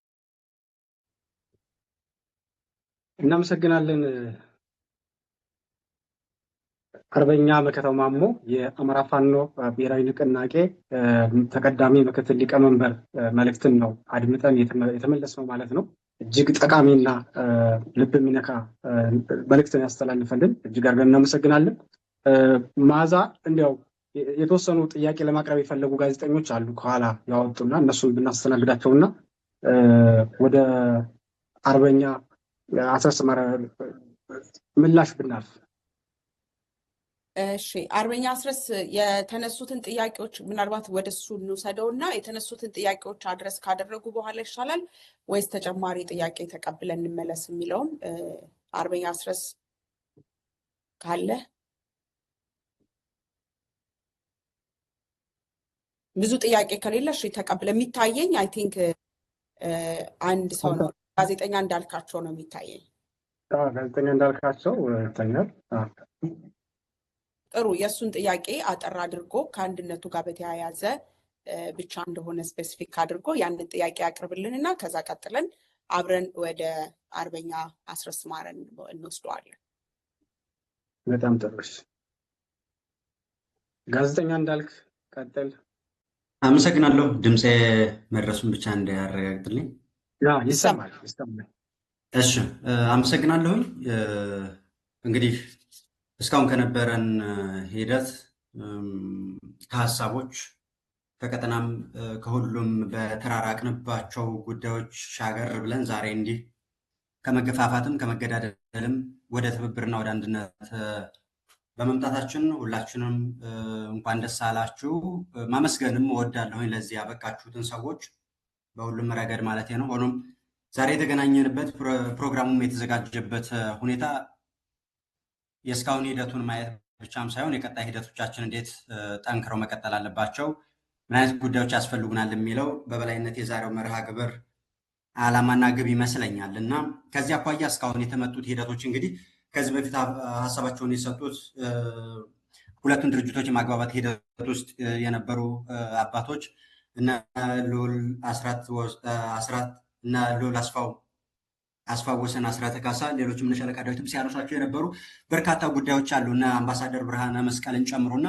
[SPEAKER 2] እናመሰግናለን። አርበኛ መከታው ማሞ የአማራ ፋኖ ብሔራዊ ንቅናቄ ተቀዳሚ ምክትል ሊቀመንበር መልእክትን ነው አድምጠን የተመለስነው ማለት ነው። እጅግ ጠቃሚና ልብ የሚነካ መልእክትን ያስተላልፈልን እጅግ አድርገን እናመሰግናለን። ማዛ እንዲያው የተወሰኑ ጥያቄ ለማቅረብ የፈለጉ ጋዜጠኞች አሉ ከኋላ ያወጡና እነሱን ብናስተናግዳቸውና ወደ አርበኛ አስረስ ማረ ምላሽ ብናልፍ።
[SPEAKER 1] እሺ አርበኛ አስረስ የተነሱትን ጥያቄዎች ምናልባት ወደሱ እንውሰደውና የተነሱትን ጥያቄዎች አድረስ ካደረጉ በኋላ ይሻላል ወይስ ተጨማሪ ጥያቄ ተቀብለን እንመለስ የሚለውን አርበኛ አስረስ ካለ ብዙ ጥያቄ ከሌለ እሺ ተቀብለ የሚታየኝ አይ ቲንክ አንድ ሰው ነው ጋዜጠኛ እንዳልካቸው ነው የሚታየኝ።
[SPEAKER 2] ጋዜጠኛ እንዳልካቸው ይታያል።
[SPEAKER 1] ጥሩ የሱን ጥያቄ አጠር አድርጎ ከአንድነቱ ጋር በተያያዘ ብቻ እንደሆነ ስፔሲፊክ አድርጎ ያንን ጥያቄ ያቅርብልንና ከዛ ቀጥለን አብረን ወደ አርበኛ አስረስ ማረን እንወስደዋለን።
[SPEAKER 2] በጣም ጥሩ። ጋዜጠኛ እንዳልክ ቀጥል።
[SPEAKER 11] አመሰግናለሁ። ድምጼ መድረሱን ብቻ እንዲያረጋግጥልኝ።
[SPEAKER 2] ይሰማል።
[SPEAKER 11] እሺ አመሰግናለሁኝ። እንግዲህ እስካሁን ከነበረን ሂደት ከሀሳቦች ከቀጠናም ከሁሉም በተራራቅንባቸው ጉዳዮች ሻገር ብለን ዛሬ እንዲህ ከመገፋፋትም ከመገዳደልም ወደ ትብብርና ወደ አንድነት በመምጣታችን ሁላችንም እንኳን ደስ አላችሁ ማመስገንም እወዳለሁኝ ለዚህ ያበቃችሁትን ሰዎች በሁሉም ረገድ ማለት ነው። ሆኖም ዛሬ የተገናኘንበት ፕሮግራሙም የተዘጋጀበት ሁኔታ የእስካሁን ሂደቱን ማየት ብቻም ሳይሆን የቀጣይ ሂደቶቻችን እንዴት ጠንክረው መቀጠል አለባቸው፣ ምን አይነት ጉዳዮች ያስፈልጉናል የሚለው በበላይነት የዛሬው መርሃ ግብር ዓላማና ግብ ይመስለኛል እና ከዚህ አኳያ እስካሁን የተመጡት ሂደቶች እንግዲህ ከዚህ በፊት ሀሳባቸውን የሰጡት ሁለቱን ድርጅቶች የማግባባት ሂደት ውስጥ የነበሩ አባቶች እና ሉል አስራት እና ሉል አስፋወሰን አስራተ ካሳ ሌሎችም እነ ሻለቃ ዳዊትም ሲያነሷቸው የነበሩ በርካታ ጉዳዮች አሉ እና አምባሳደር ብርሃነ መስቀልን ጨምሮና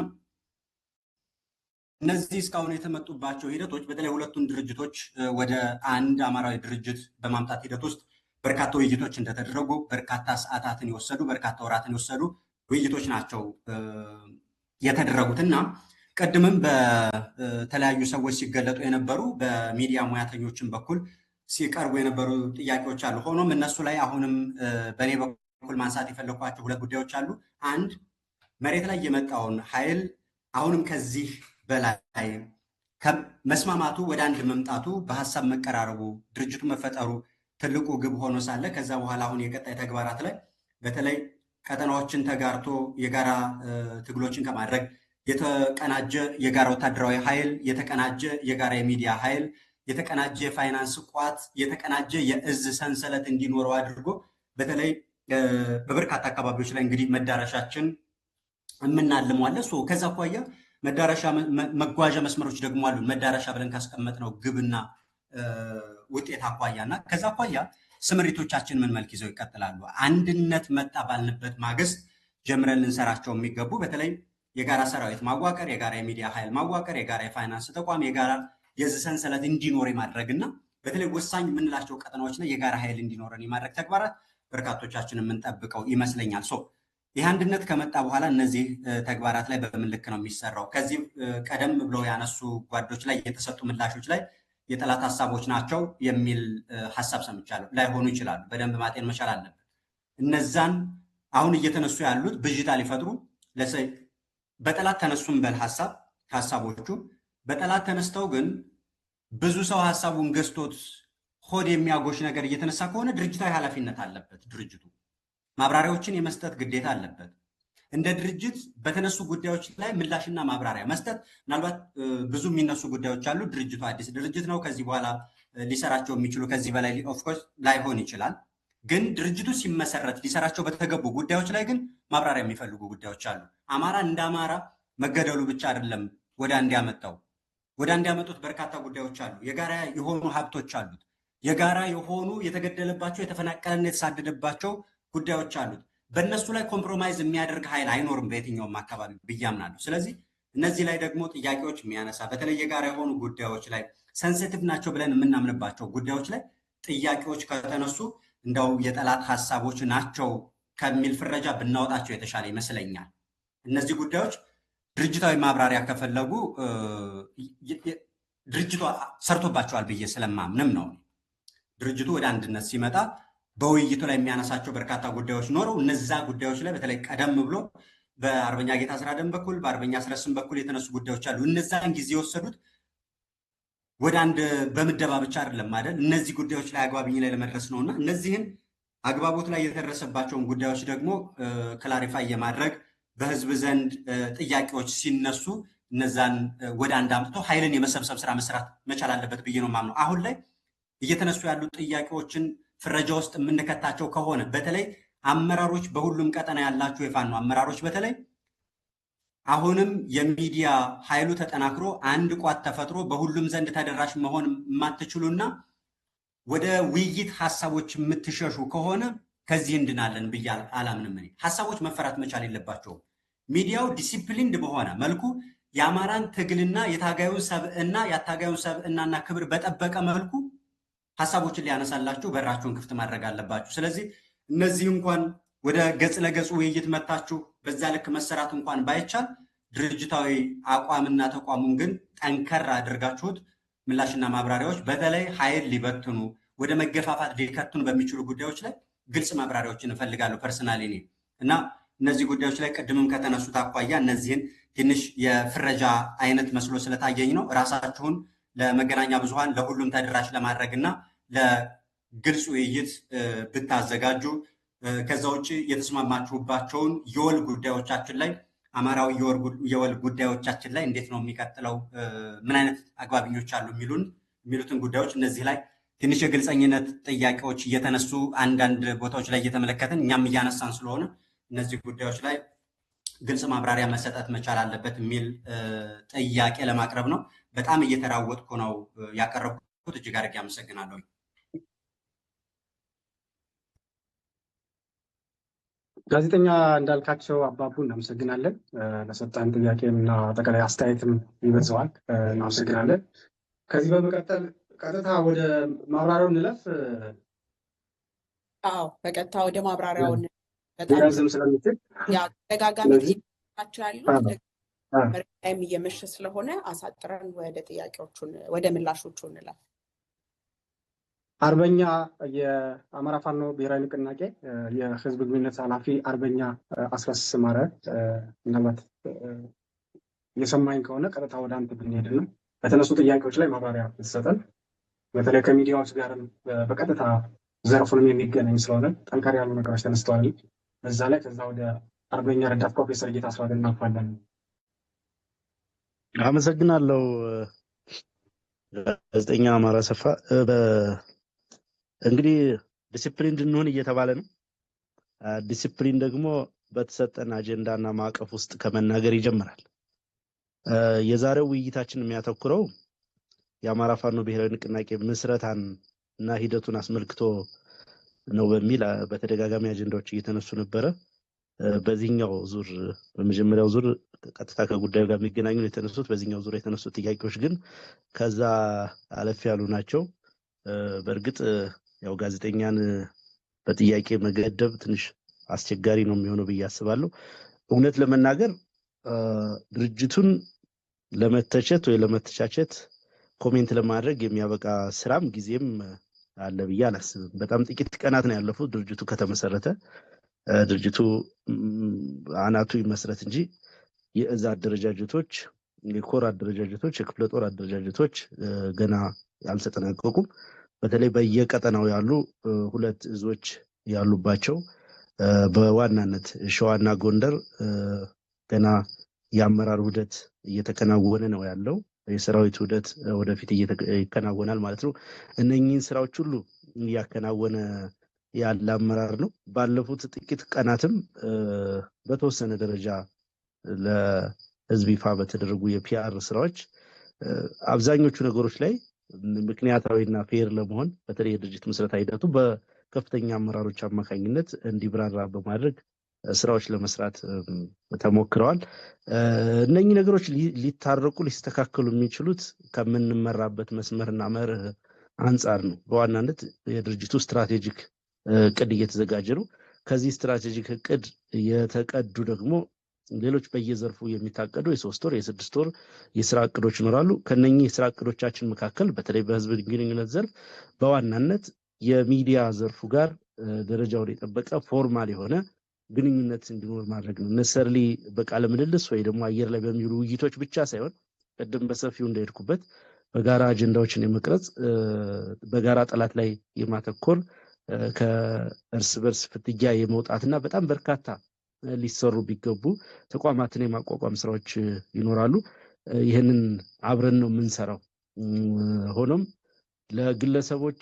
[SPEAKER 11] እነዚህ እስካሁን የተመጡባቸው ሂደቶች በተለይ ሁለቱን ድርጅቶች ወደ አንድ አማራዊ ድርጅት በማምጣት ሂደት ውስጥ በርካታ ውይይቶች እንደተደረጉ በርካታ ሰዓታትን የወሰዱ በርካታ ወራትን የወሰዱ ውይይቶች ናቸው የተደረጉትና ቀድምም በተለያዩ ሰዎች ሲገለጡ የነበሩ በሚዲያ ሙያተኞችን በኩል ሲቀርቡ የነበሩ ጥያቄዎች አሉ። ሆኖም እነሱ ላይ አሁንም በእኔ በኩል ማንሳት የፈለኳቸው ሁለት ጉዳዮች አሉ። አንድ መሬት ላይ የመጣውን ኃይል አሁንም ከዚህ በላይ መስማማቱ ወደ አንድ መምጣቱ በሀሳብ መቀራረቡ ድርጅቱ መፈጠሩ ትልቁ ግብ ሆኖ ሳለ ከዛ በኋላ አሁን የቀጣይ ተግባራት ላይ በተለይ ቀጠናዎችን ተጋርቶ የጋራ ትግሎችን ከማድረግ የተቀናጀ የጋራ ወታደራዊ ኃይል፣ የተቀናጀ የጋራ የሚዲያ ኃይል፣ የተቀናጀ የፋይናንስ ቋት፣ የተቀናጀ የእዝ ሰንሰለት እንዲኖረው አድርጎ በተለይ በበርካታ አካባቢዎች ላይ እንግዲህ መዳረሻችን የምናልመዋለ ከዛ አኳያ መዳረሻ መጓዣ መስመሮች ደግሞ አሉ። መዳረሻ ብለን ካስቀመጥነው ግብና ውጤት አኳያና ከዛ አኳያ ስምሪቶቻችን ምን መልክ ይዘው ይቀጥላሉ? አንድነት መጣ ባልንበት ማግስት ጀምረን ልንሰራቸው የሚገቡ በተለይ የጋራ ሰራዊት ማዋቀር፣ የጋራ የሚዲያ ኃይል ማዋቀር፣ የጋራ የፋይናንስ ተቋም፣ የጋራ የዚህ ሰንሰለት እንዲኖር የማድረግና በተለይ ወሳኝ የምንላቸው ቀጠናዎች ላይ የጋራ ኃይል እንዲኖረን የማድረግ ተግባራት በርካቶቻችን የምንጠብቀው ይመስለኛል። ይህ አንድነት ከመጣ በኋላ እነዚህ ተግባራት ላይ በምን ልክ ነው የሚሰራው? ከዚህ ቀደም ብለው ያነሱ ጓዶች ላይ የተሰጡ ምላሾች ላይ የጠላት ሀሳቦች ናቸው የሚል ሀሳብ ሰምቻለሁ። ላይሆኑ ይችላሉ። በደንብ ማጤን መቻል አለብን። እነዛን አሁን እየተነሱ ያሉት ብዥታ ሊፈጥሩ በጠላት ተነሱም በል ሀሳቦቹ በጠላት ተነስተው ግን ብዙ ሰው ሀሳቡን ገዝቶት ሆድ የሚያጎሽ ነገር እየተነሳ ከሆነ ድርጅታዊ ኃላፊነት አለበት። ድርጅቱ ማብራሪያዎችን የመስጠት ግዴታ አለበት። እንደ ድርጅት በተነሱ ጉዳዮች ላይ ምላሽና ማብራሪያ መስጠት። ምናልባት ብዙ የሚነሱ ጉዳዮች አሉ። ድርጅቱ አዲስ ድርጅት ነው። ከዚህ በኋላ ሊሰራቸው የሚችሉ ከዚህ በላይ ኦፍኮርስ ላይሆን ይችላል። ግን ድርጅቱ ሲመሰረት ሊሰራቸው በተገቡ ጉዳዮች ላይ ግን ማብራሪያ የሚፈልጉ ጉዳዮች አሉ። አማራ እንደ አማራ መገደሉ ብቻ አይደለም ወደ አንድ ያመጣው። ወደ አንድ ያመጡት በርካታ ጉዳዮች አሉ። የጋራ የሆኑ ሀብቶች አሉት። የጋራ የሆኑ የተገደለባቸው የተፈናቀለና የተሳደደባቸው ጉዳዮች አሉት። በእነሱ ላይ ኮምፕሮማይዝ የሚያደርግ ኃይል አይኖርም በየትኛውም አካባቢ ብዬ አምናለሁ። ስለዚህ እነዚህ ላይ ደግሞ ጥያቄዎች የሚያነሳ በተለይ የጋራ የሆኑ ጉዳዮች ላይ ሴንሲቲቭ ናቸው ብለን የምናምንባቸው ጉዳዮች ላይ ጥያቄዎች ከተነሱ እንደው የጠላት ሀሳቦች ናቸው ከሚል ፍረጃ ብናወጣቸው የተሻለ ይመስለኛል። እነዚህ ጉዳዮች ድርጅታዊ ማብራሪያ ከፈለጉ ድርጅቱ ሰርቶባቸዋል ብዬ ስለማምንም ነው። ድርጅቱ ወደ አንድነት ሲመጣ በውይይቱ ላይ የሚያነሳቸው በርካታ ጉዳዮች ኖረው እነዛ ጉዳዮች ላይ በተለይ ቀደም ብሎ በአርበኛ ጌታ ስራደም በኩል በአርበኛ አስረስም በኩል የተነሱ ጉዳዮች አሉ። እነዛን ጊዜ የወሰዱት ወደ አንድ በምደባ ብቻ አይደለም አይደል? እነዚህ ጉዳዮች ላይ አግባብኝ ላይ ለመድረስ ነውና እነዚህን አግባቦት ላይ የተደረሰባቸውን ጉዳዮች ደግሞ ክላሪፋይ የማድረግ በህዝብ ዘንድ ጥያቄዎች ሲነሱ እነዛን ወደ አንድ አምጥቶ ኃይልን የመሰብሰብ ስራ መስራት መቻል አለበት ብዬ ነው የማምነው። አሁን ላይ እየተነሱ ያሉ ጥያቄዎችን ፍረጃ ውስጥ የምንከታቸው ከሆነ በተለይ አመራሮች በሁሉም ቀጠና ያላችሁ የፋኖ አመራሮች በተለይ አሁንም የሚዲያ ኃይሉ ተጠናክሮ አንድ ቋት ተፈጥሮ በሁሉም ዘንድ ተደራሽ መሆን የማትችሉና ወደ ውይይት ሀሳቦች የምትሸሹ ከሆነ ከዚህ እንድናለን ብዬ አላምንም። እኔ ሀሳቦች መፈራት መቻል የለባቸውም። ሚዲያው ዲሲፕሊንድ በሆነ መልኩ የአማራን ትግልና የታጋዩን ሰብዕና የአታጋዩን ሰብዕናና ክብር በጠበቀ መልኩ ሀሳቦችን ሊያነሳላችሁ በራችሁን ክፍት ማድረግ አለባችሁ። ስለዚህ እነዚህ እንኳን ወደ ገጽ ለገጽ ውይይት መታችሁ በዛ ልክ መሰራት እንኳን ባይቻል ድርጅታዊ አቋምና ተቋሙን ግን ጠንከር አድርጋችሁት ምላሽና ማብራሪያዎች በተለይ ኃይል ሊበትኑ ወደ መገፋፋት ሊከቱን በሚችሉ ጉዳዮች ላይ ግልጽ ማብራሪያዎችን እፈልጋለሁ ፐርሰናሊ እኔ እና እነዚህ ጉዳዮች ላይ ቅድምም ከተነሱት አኳያ እነዚህን ትንሽ የፍረጃ አይነት መስሎ ስለታየኝ ነው። ራሳችሁን ለመገናኛ ብዙሃን ለሁሉም ተደራሽ ለማድረግና ለግልጽ ውይይት ብታዘጋጁ ከዛ ውጭ የተስማማችሁባቸውን የወል ጉዳዮቻችን ላይ አማራዊ የወል ጉዳዮቻችን ላይ እንዴት ነው የሚቀጥለው፣ ምን አይነት አግባብኞች አሉ የሚሉትን ጉዳዮች እነዚህ ላይ ትንሽ የግልጸኝነት ጥያቄዎች እየተነሱ አንዳንድ ቦታዎች ላይ እየተመለከትን እኛም እያነሳን ስለሆነ እነዚህ ጉዳዮች ላይ ግልጽ ማብራሪያ መሰጠት መቻል አለበት የሚል ጥያቄ ለማቅረብ ነው። በጣም እየተራወጥኩ ነው ያቀረብኩት። እጅግ አድርጌ አመሰግናለሁ።
[SPEAKER 2] ጋዜጠኛ እንዳልካቸው አባቡ እናመሰግናለን። ለሰጠን ጥያቄም እና አጠቃላይ አስተያየትም ይበዛዋል። እናመሰግናለን። ከዚህ በመቀጠል ቀጥታ ወደ ማብራሪያው እንለፍ።
[SPEAKER 1] አዎ በቀጥታ ወደ ማብራሪያው
[SPEAKER 2] በጣም ስለምትል
[SPEAKER 1] ተደጋጋሚ ጥያቄዎች ያሉት መረጃም እየመሸ ስለሆነ አሳጥረን ወደ ጥያቄዎቹን ወደ ምላሾቹ እንለፍ።
[SPEAKER 2] አርበኛ የአማራ ፋኖ ብሔራዊ ንቅናቄ የህዝብ ግንኙነት ኃላፊ አርበኛ አስረስ ማረ ምናልባት የሰማኝ ከሆነ ቀጥታ ወደ አንተ ብንሄድ ነው በተነሱ ጥያቄዎች ላይ ማብራሪያ ብትሰጠን፣ በተለይ ከሚዲያዎች ጋርም በቀጥታ ዘርፉንም የሚገናኝ ስለሆነ ጠንካራ ያሉ ነገሮች ተነስተዋል። በዛ ላይ ከዛ ወደ አርበኛ ረዳት ፕሮፌሰር ጌታ አስራደ እናልፋለን።
[SPEAKER 12] አመሰግናለሁ። ጋዜጠኛ አማራ ሰፋ እንግዲህ ዲሲፕሊን እንድንሆን እየተባለ ነው። ዲሲፕሊን ደግሞ በተሰጠን አጀንዳና ማዕቀፍ ውስጥ ከመናገር ይጀምራል። የዛሬው ውይይታችን የሚያተኩረው የአማራ ፋኖ ብሔራዊ ንቅናቄ ምስረታን እና ሂደቱን አስመልክቶ ነው በሚል በተደጋጋሚ አጀንዳዎች እየተነሱ ነበረ። በዚህኛው ዙር በመጀመሪያው ዙር ቀጥታ ከጉዳዩ ጋር የሚገናኙ የተነሱት፣ በዚህኛው ዙር የተነሱት ጥያቄዎች ግን ከዛ አለፍ ያሉ ናቸው። በእርግጥ ያው ጋዜጠኛን በጥያቄ መገደብ ትንሽ አስቸጋሪ ነው የሚሆነው ብዬ አስባለሁ። እውነት ለመናገር ድርጅቱን ለመተቸት ወይ ለመተቻቸት ኮሜንት ለማድረግ የሚያበቃ ስራም ጊዜም አለ ብዬ አላስብም። በጣም ጥቂት ቀናት ነው ያለፉት ድርጅቱ ከተመሰረተ። ድርጅቱ አናቱ ይመስረት እንጂ የእዝ አደረጃጀቶች፣ የኮር አደረጃጀቶች፣ የክፍለ ጦር አደረጃጀቶች ገና አልተጠናቀቁም። በተለይ በየቀጠናው ያሉ ሁለት እዞች ያሉባቸው በዋናነት ሸዋና ጎንደር ገና የአመራር ውህደት እየተከናወነ ነው ያለው። የሰራዊት ውህደት ወደፊት ይከናወናል ማለት ነው። እነኚህን ስራዎች ሁሉ እያከናወነ ያለ አመራር ነው። ባለፉት ጥቂት ቀናትም በተወሰነ ደረጃ ህዝብ ይፋ በተደረጉ የፒአር ስራዎች አብዛኞቹ ነገሮች ላይ ምክንያታዊና ፌር ለመሆን በተለይ የድርጅት ምስረታ ሂደቱ በከፍተኛ አመራሮች አማካኝነት እንዲብራራ በማድረግ ስራዎች ለመስራት ተሞክረዋል። እነኚህ ነገሮች ሊታረቁ ሊስተካከሉ የሚችሉት ከምንመራበት መስመርና መርህ አንጻር ነው። በዋናነት የድርጅቱ ስትራቴጂክ እቅድ እየተዘጋጀ ነው። ከዚህ ስትራቴጂክ እቅድ የተቀዱ ደግሞ ሌሎች በየዘርፉ የሚታቀዱ የ3 ወር የ6 ወር የስራ እቅዶች ይኖራሉ። ከነኚህ የስራ እቅዶቻችን መካከል በተለይ በህዝብ ግንኙነት ዘርፍ በዋናነት የሚዲያ ዘርፉ ጋር ደረጃውን የጠበቀ ፎርማል የሆነ ግንኙነት እንዲኖር ማድረግ ነው። ነሰርሊ በቃለ ምልልስ ወይ ደግሞ አየር ላይ በሚውሉ ውይይቶች ብቻ ሳይሆን ቀደም በሰፊው እንደሄድኩበት በጋራ አጀንዳዎችን የመቅረጽ በጋራ ጠላት ላይ የማተኮር ከእርስ በርስ ፍትጊያ የመውጣትና በጣም በርካታ ሊሰሩ ቢገቡ ተቋማትን የማቋቋም ስራዎች ይኖራሉ። ይህንን አብረን ነው የምንሰራው። ሆኖም ለግለሰቦች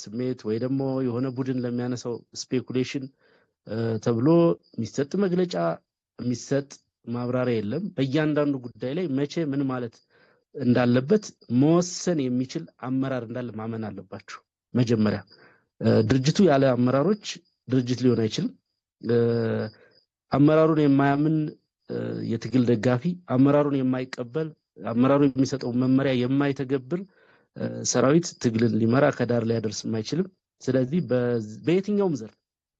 [SPEAKER 12] ስሜት ወይ ደግሞ የሆነ ቡድን ለሚያነሳው ስፔኩሌሽን ተብሎ የሚሰጥ መግለጫ የሚሰጥ ማብራሪያ የለም። በእያንዳንዱ ጉዳይ ላይ መቼ ምን ማለት እንዳለበት መወሰን የሚችል አመራር እንዳለ ማመን አለባችሁ። መጀመሪያ ድርጅቱ ያለ አመራሮች ድርጅት ሊሆን አይችልም። አመራሩን የማያምን የትግል ደጋፊ፣ አመራሩን የማይቀበል፣ አመራሩ የሚሰጠው መመሪያ የማይተገብር ሰራዊት ትግልን ሊመራ ከዳር ሊያደርስ የማይችልም። ስለዚህ በየትኛውም ዘርፍ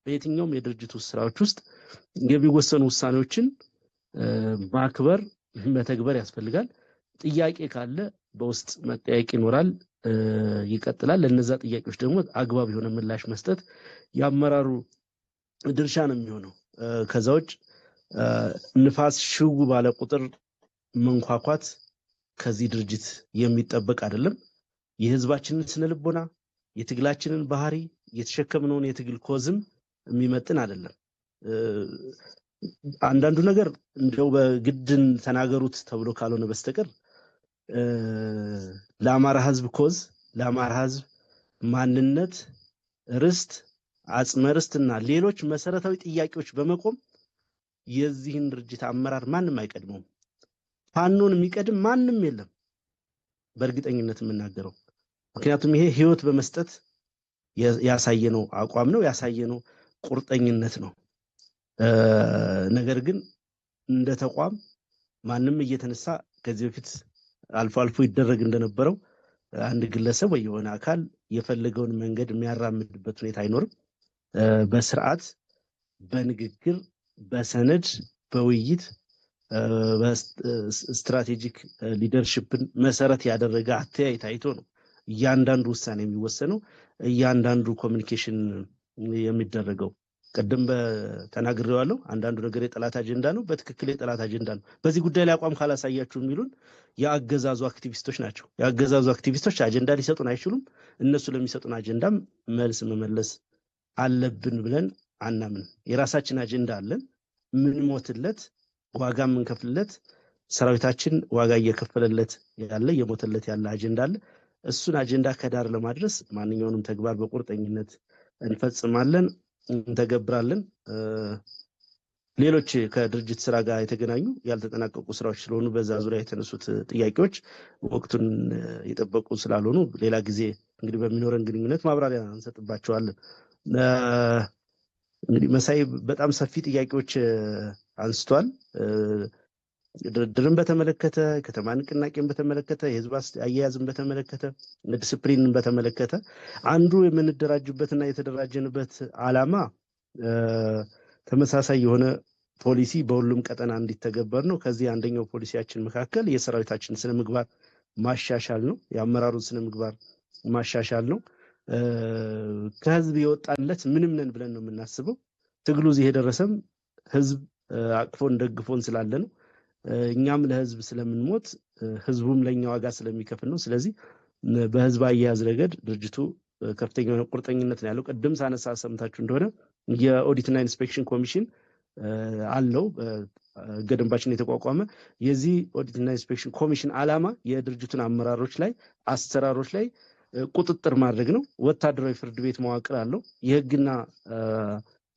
[SPEAKER 12] በየትኛውም የድርጅቱ ስራዎች ውስጥ የሚወሰኑ ውሳኔዎችን ማክበር መተግበር ያስፈልጋል። ጥያቄ ካለ በውስጥ መጠያየቅ ይኖራል፣ ይቀጥላል። ለነዛ ጥያቄዎች ደግሞ አግባብ የሆነ ምላሽ መስጠት የአመራሩ ድርሻ ነው የሚሆነው። ከዛ ውጭ ንፋስ ሽው ባለ ቁጥር መንኳኳት ከዚህ ድርጅት የሚጠበቅ አይደለም። የህዝባችንን ስነልቦና የትግላችንን ባህሪ የተሸከምነውን የትግል ኮዝም የሚመጥን አይደለም። አንዳንዱ ነገር እንደው በግድን ተናገሩት ተብሎ ካልሆነ በስተቀር ለአማራ ህዝብ ኮዝ ለአማራ ህዝብ ማንነት ርስት አጽመ ርስትና ሌሎች መሰረታዊ ጥያቄዎች በመቆም የዚህን ድርጅት አመራር ማንም አይቀድመውም። ፋኖን የሚቀድም ማንም የለም በእርግጠኝነት የምናገረው። ምክንያቱም ይሄ ህይወት በመስጠት ያሳየነው አቋም ነው፣ ያሳየነው ቁርጠኝነት ነው። ነገር ግን እንደ ተቋም ማንም እየተነሳ ከዚህ በፊት አልፎ አልፎ ይደረግ እንደነበረው አንድ ግለሰብ ወይ የሆነ አካል የፈለገውን መንገድ የሚያራምድበት ሁኔታ አይኖርም። በስርዓት በንግግር በሰነድ በውይይት ስትራቴጂክ ሊደርሺፕን መሰረት ያደረገ አተያይ ታይቶ ነው እያንዳንዱ ውሳኔ የሚወሰነው፣ እያንዳንዱ ኮሚኒኬሽን የሚደረገው። ቀደም በተናግሬዋለሁ። አንዳንዱ ነገር የጠላት አጀንዳ ነው፣ በትክክል የጠላት አጀንዳ ነው። በዚህ ጉዳይ ላይ አቋም ካላሳያችሁ የሚሉን የአገዛዙ አክቲቪስቶች ናቸው። የአገዛዙ አክቲቪስቶች አጀንዳ ሊሰጡን አይችሉም። እነሱ ለሚሰጡን አጀንዳም መልስ መመለስ አለብን ብለን አናምን። የራሳችን አጀንዳ አለን፣ ምንሞትለት ዋጋ ምንከፍልለት፣ ሰራዊታችን ዋጋ እየከፈለለት ያለ እየሞተለት ያለ አጀንዳ አለ። እሱን አጀንዳ ከዳር ለማድረስ ማንኛውንም ተግባር በቁርጠኝነት እንፈጽማለን፣ እንተገብራለን። ሌሎች ከድርጅት ስራ ጋር የተገናኙ ያልተጠናቀቁ ስራዎች ስለሆኑ በዛ ዙሪያ የተነሱት ጥያቄዎች ወቅቱን የጠበቁ ስላልሆኑ ሌላ ጊዜ እንግዲህ በሚኖረን ግንኙነት ማብራሪያ እንሰጥባቸዋለን። እንግዲህ መሳይ በጣም ሰፊ ጥያቄዎች አንስቷል። ድርድርን በተመለከተ፣ ከተማ ንቅናቄን በተመለከተ፣ የህዝብ አያያዝን በተመለከተ፣ ዲስፕሊንን በተመለከተ አንዱ የምንደራጅበትና የተደራጀንበት ዓላማ ተመሳሳይ የሆነ ፖሊሲ በሁሉም ቀጠና እንዲተገበር ነው። ከዚህ አንደኛው ፖሊሲያችን መካከል የሰራዊታችን ስነ ምግባር ማሻሻል ነው። የአመራሩን ስነ ምግባር ማሻሻል ነው። ከህዝብ የወጣለት ምንም ነን ብለን ነው የምናስበው። ትግሉ እዚህ የደረሰም ህዝብ አቅፎን ደግፎን ስላለ ነው። እኛም ለህዝብ ስለምንሞት ህዝቡም ለኛ ዋጋ ስለሚከፍል ነው። ስለዚህ በህዝብ አያያዝ ረገድ ድርጅቱ ከፍተኛ የሆነ ቁርጠኝነት ነው ያለው። ቅድም ሳነሳ ሰምታችሁ እንደሆነ የኦዲትና ኢንስፔክሽን ኮሚሽን አለው ገደንባችን የተቋቋመ። የዚህ ኦዲትና ኢንስፔክሽን ኮሚሽን ዓላማ የድርጅቱን አመራሮች ላይ አሰራሮች ላይ ቁጥጥር ማድረግ ነው። ወታደራዊ ፍርድ ቤት መዋቅር አለው። የህግና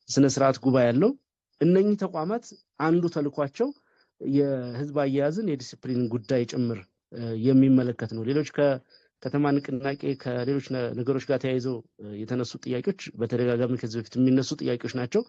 [SPEAKER 12] ስነ ስርዓት ጉባኤ አለው። እነኚህ ተቋማት አንዱ ተልኳቸው የህዝብ አያያዝን የዲሲፕሊን ጉዳይ ጭምር የሚመለከት ነው። ሌሎች ከተማ ንቅናቄ ከሌሎች ነገሮች ጋር ተያይዘው የተነሱ ጥያቄዎች በተደጋጋሚ ከዚህ በፊት የሚነሱ ጥያቄዎች ናቸው።